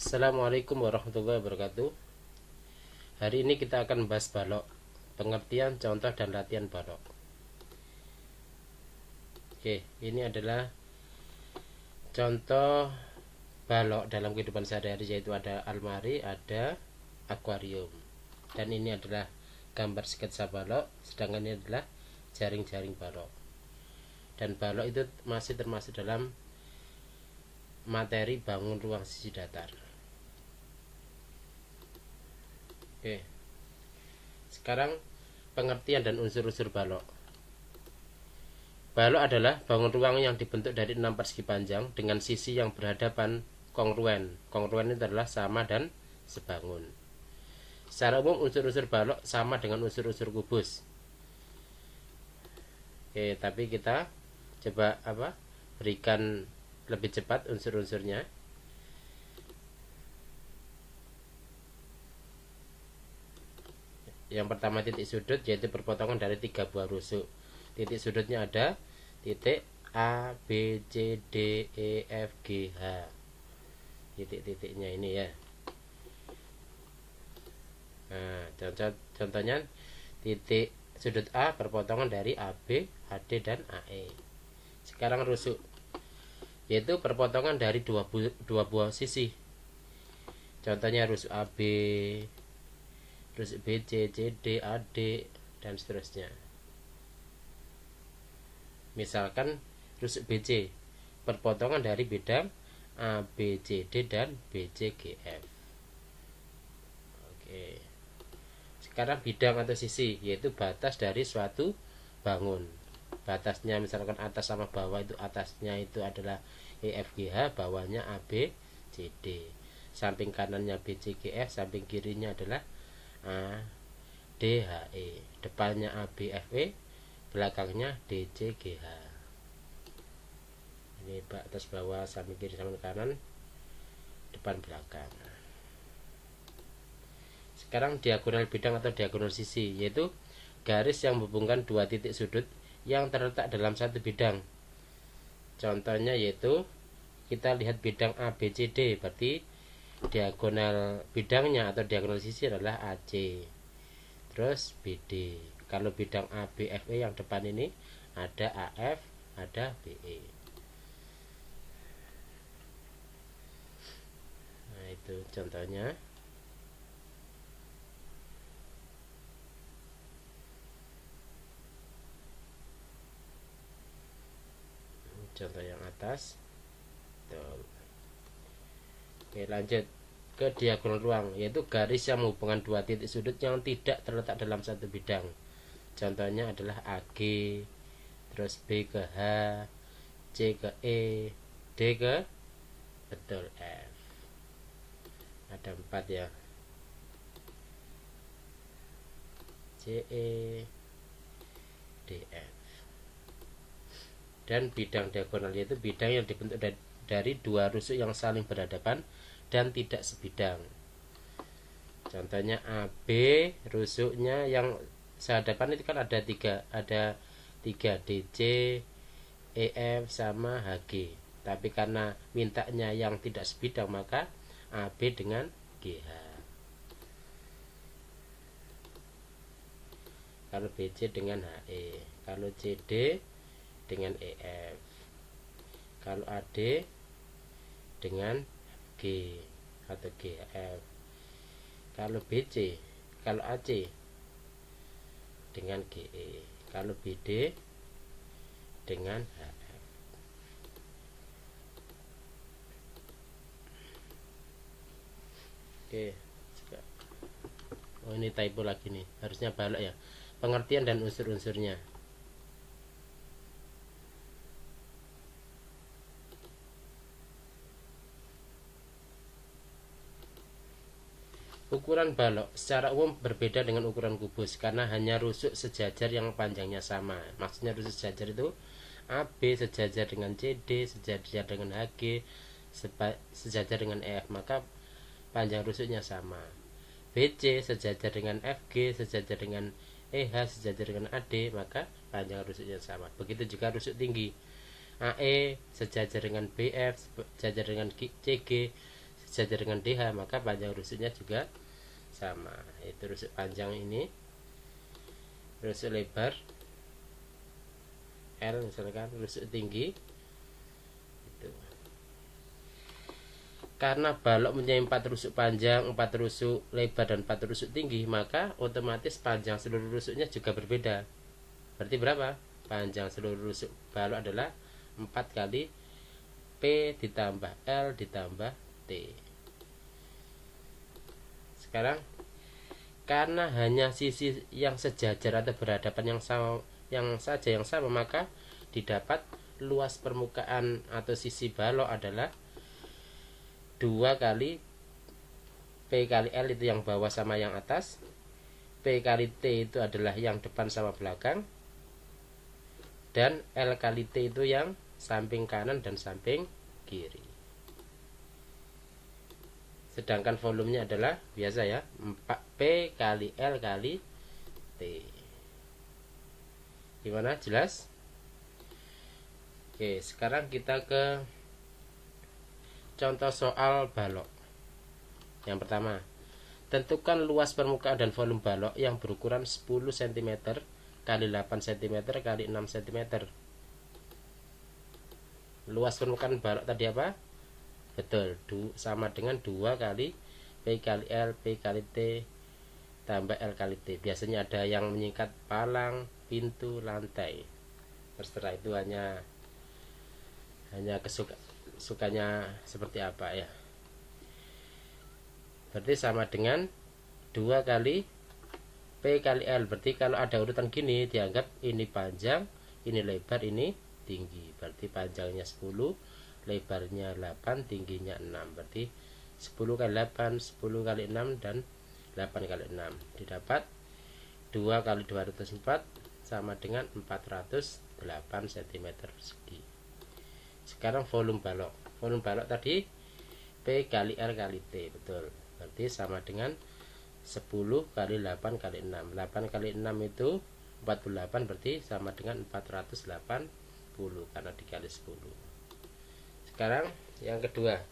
Assalamualaikum warahmatullahi wabarakatuh. Hari ini kita akan membahas balok, pengertian, contoh, dan latihan balok. Oke, ini adalah contoh balok dalam kehidupan sehari-hari, yaitu ada almari, ada akuarium. Dan ini adalah gambar sketsa balok, sedangkan ini adalah jaring-jaring balok. Dan balok itu masih termasuk dalam materi bangun ruang sisi datar. Oke. Sekarang pengertian dan unsur-unsur balok. Balok adalah bangun ruang yang dibentuk dari 6 persegi panjang dengan sisi yang berhadapan kongruen. Kongruen itu adalah sama dan sebangun. Secara umum unsur-unsur balok sama dengan unsur-unsur kubus. Oke, tapi kita coba berikan lebih cepat unsur-unsurnya. Yang pertama titik sudut, yaitu perpotongan dari 3 buah rusuk. Titik sudutnya ada titik A, B, C, D, E, F, G, H. Titik-titiknya ini ya. Nah, contohnya titik sudut A perpotongan dari AB, AD, dan AE. Sekarang rusuk, yaitu perpotongan dari dua buah sisi. Contohnya rusuk AB, rusuk BC, CD, AD, dan seterusnya. Misalkan rusuk BC perpotongan dari bidang ABCD dan BCGF. Oke. Sekarang bidang atau sisi, yaitu batas dari suatu bangun. Batasnya misalkan atas sama bawah, itu atasnya itu adalah EFGH, bawahnya ABCD. Samping kanannya BCGF, samping kirinya adalah ADHE. Depannya ABFE, belakangnya DCGH. Ini atas bawah, samping kiri, samping kanan, depan belakang. Sekarang diagonal bidang atau diagonal sisi, yaitu garis yang menghubungkan dua titik sudut yang terletak dalam satu bidang. Contohnya yaitu kita lihat bidang ABCD, berarti diagonal bidangnya atau diagonal sisi adalah AC. Terus BD. Kalau bidang ABFE yang depan ini ada AF, ada BE. Nah, itu contohnya. Contoh yang atas. Tuh. Oke, lanjut ke diagonal ruang, yaitu garis yang menghubungkan dua titik sudut yang tidak terletak dalam satu bidang. Contohnya adalah AG, terus B ke H, C ke E, D ke betul F. Ada 4 ya. C, E, D, F. Dan bidang diagonal, yaitu bidang yang dibentuk dari dua rusuk yang saling berhadapan dan tidak sebidang. Contohnya AB, rusuknya yang sehadapan itu kan ada 3 DC, EF sama HG. Tapi karena mintanya yang tidak sebidang, maka AB dengan GH. Kalau BC dengan HE, kalau CD dengan EF, kalau AD dengan G atau GF, kalau BC, kalau AC dengan GE, kalau BD dengan HF. Oke. Oh, ini typo lagi nih, harusnya balok ya. Pengertian dan unsur-unsurnya. Ukuran balok secara umum berbeda dengan ukuran kubus karena hanya rusuk sejajar yang panjangnya sama. Maksudnya rusuk sejajar itu AB sejajar dengan CD, sejajar dengan HG, sejajar dengan EF, maka panjang rusuknya sama. BC sejajar dengan FG, sejajar dengan EH, sejajar dengan AD, maka panjang rusuknya sama. Begitu juga rusuk tinggi. AE sejajar dengan BF, sejajar dengan CG, sejajar dengan DH, maka panjang rusuknya juga sama, yaitu rusuk panjang ini, rusuk lebar L misalkan, rusuk tinggi itu. Karena balok mempunyai 4 rusuk panjang, 4 rusuk lebar, dan 4 rusuk tinggi, maka otomatis panjang seluruh rusuknya juga berbeda. Berarti berapa? Panjang seluruh rusuk balok adalah 4 kali P ditambah L ditambah T. Sekarang karena hanya sisi yang sejajar atau berhadapan yang sama, maka didapat luas permukaan atau sisi balok adalah 2 kali P kali L itu yang bawah sama yang atas, P kali T itu adalah yang depan sama belakang, dan L kali T itu yang samping kanan dan samping kiri. Sedangkan volumenya adalah biasa ya, 4P kali L kali T. Gimana? Jelas? Oke, sekarang kita ke contoh soal balok. Yang pertama, tentukan luas permukaan dan volume balok yang berukuran 10 cm kali 8 cm kali 6 cm. Luas permukaan balok tadi apa? Betul, sama dengan 2 kali P kali L, P kali T tambah L kali T. Biasanya ada yang menyingkat palang, pintu, lantai. Terserah, itu hanya sukanya seperti apa ya. Berarti sama dengan 2 kali P kali L. Berarti kalau ada urutan gini dianggap ini panjang, ini lebar, ini tinggi. Berarti panjangnya 10, lebarnya 8, tingginya 6. Berarti 10 kali 8, 10 kali 6, dan 8 kali 6. Didapat 2 kali 204 sama dengan 408 cm persegi. Sekarang volume balok. Volume balok tadi P kali L kali T, betul. Berarti sama dengan 10 kali 8 kali 6. 8 kali 6 itu 48, berarti sama dengan 480 karena dikali 10. Sekarang yang kedua,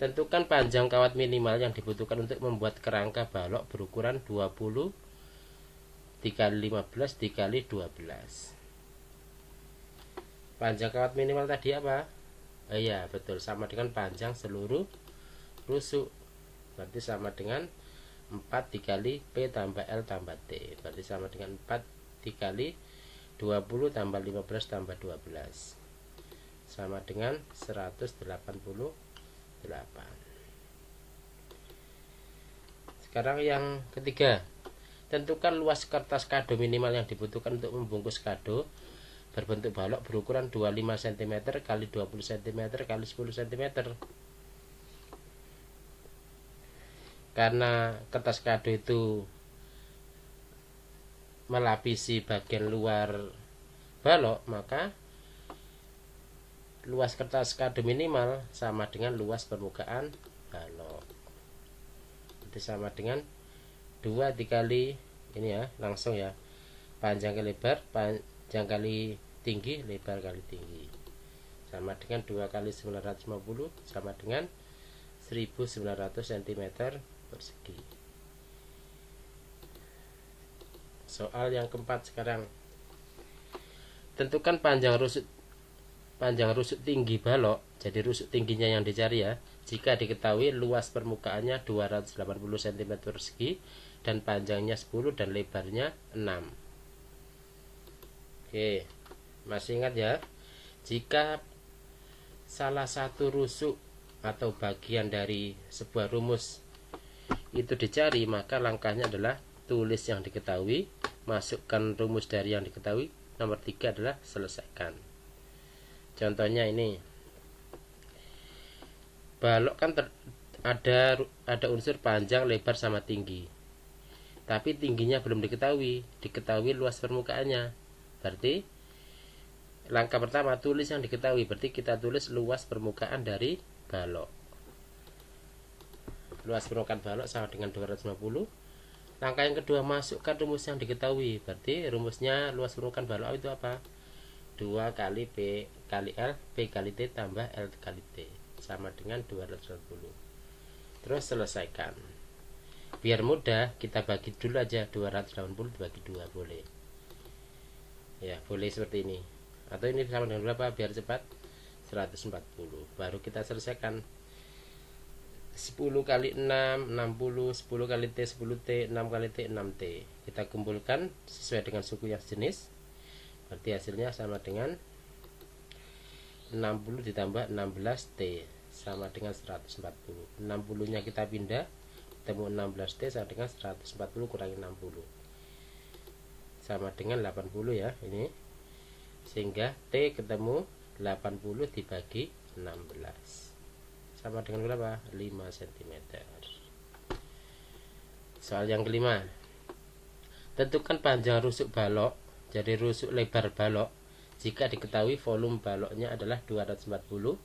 tentukan panjang kawat minimal yang dibutuhkan untuk membuat kerangka balok berukuran 20 dikali 15 dikali 12. Panjang kawat minimal tadi apa? Iya, betul, sama dengan panjang seluruh rusuk. Berarti sama dengan 4 dikali P tambah L tambah T. Berarti sama dengan 4 dikali 20 tambah 15 tambah 12. Sama dengan 188. Sekarang yang ketiga, tentukan luas kertas kado minimal yang dibutuhkan untuk membungkus kado berbentuk balok berukuran 25 cm kali 20 cm kali 10 cm. Karena kertas kado itu melapisi bagian luar balok, maka luas kertas kado minimal sama dengan luas permukaan balok. Jadi sama dengan 2 dikali ini ya, langsung ya, panjang kali lebar, panjang kali tinggi, lebar kali tinggi, sama dengan 2 kali 950 sama dengan 1900 cm persegi. Soal yang keempat sekarang, tentukan panjang rusuk tinggi balok. Jadi rusuk tingginya yang dicari ya, jika diketahui luas permukaannya 280 cm persegi dan panjangnya 10 dan lebarnya 6. Oke, masih ingat ya? Jika salah satu rusuk atau bagian dari sebuah rumus itu dicari, maka langkahnya adalah tulis yang diketahui, masukkan rumus dari yang diketahui. Nomor 3 adalah selesaikan. Contohnya ini, balok kan ada unsur panjang, lebar, sama tinggi, tapi tingginya belum diketahui luas permukaannya. Berarti langkah pertama tulis yang diketahui, berarti kita tulis luas permukaan dari balok. Luas permukaan balok sama dengan 250. Langkah yang kedua, masukkan rumus yang diketahui. Berarti rumusnya luas permukaan balok itu apa? 2 kali P kali L, P kali T tambah L kali T, sama dengan 250. terus selesaikan. Biar mudah kita bagi dulu aja, 280 dibagi 2 boleh ya, boleh seperti ini, atau ini sama dengan berapa biar cepat, 140. Baru kita selesaikan. 10 kali 6 60, 10 kali T 10T, 6 kali T 6T. Kita kumpulkan sesuai dengan suku yang sejenis, berarti hasilnya sama dengan 60 ditambah 16T sama dengan 140. 60 nya kita pindah, ketemu 16T sama dengan 140 kurangi 60 sama dengan 80 ya ini, sehingga T ketemu 80 dibagi 16 sama dengan berapa? 5 cm. Soal yang kelima, tentukan panjang rusuk balok, jadi rusuk lebar balok, jika diketahui volume baloknya adalah 240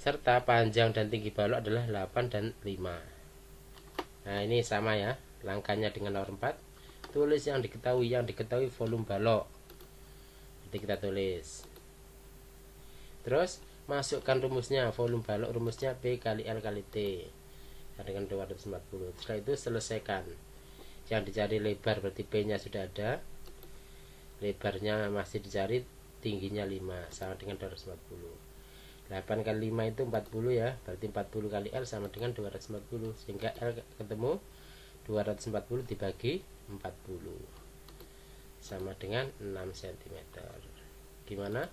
serta panjang dan tinggi balok adalah 8 dan 5. Nah ini sama ya, langkahnya dengan nomor 4. Tulis yang diketahui volume balok. Nanti kita tulis. Terus masukkan rumusnya, volume balok rumusnya P kali L kali T dengan 240. Setelah itu selesaikan. Yang dicari lebar berarti P nya sudah ada, lebarnya masih dicari, tingginya 5 sama dengan 240. 8 kali 5 itu 40 ya, berarti 40 kali L sama dengan 240, sehingga L ketemu 240 dibagi 40 sama dengan 6 cm. Gimana?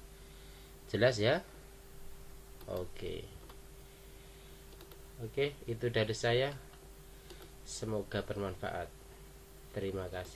Jelas ya? Oke, itu dari saya. Semoga bermanfaat. Terima kasih.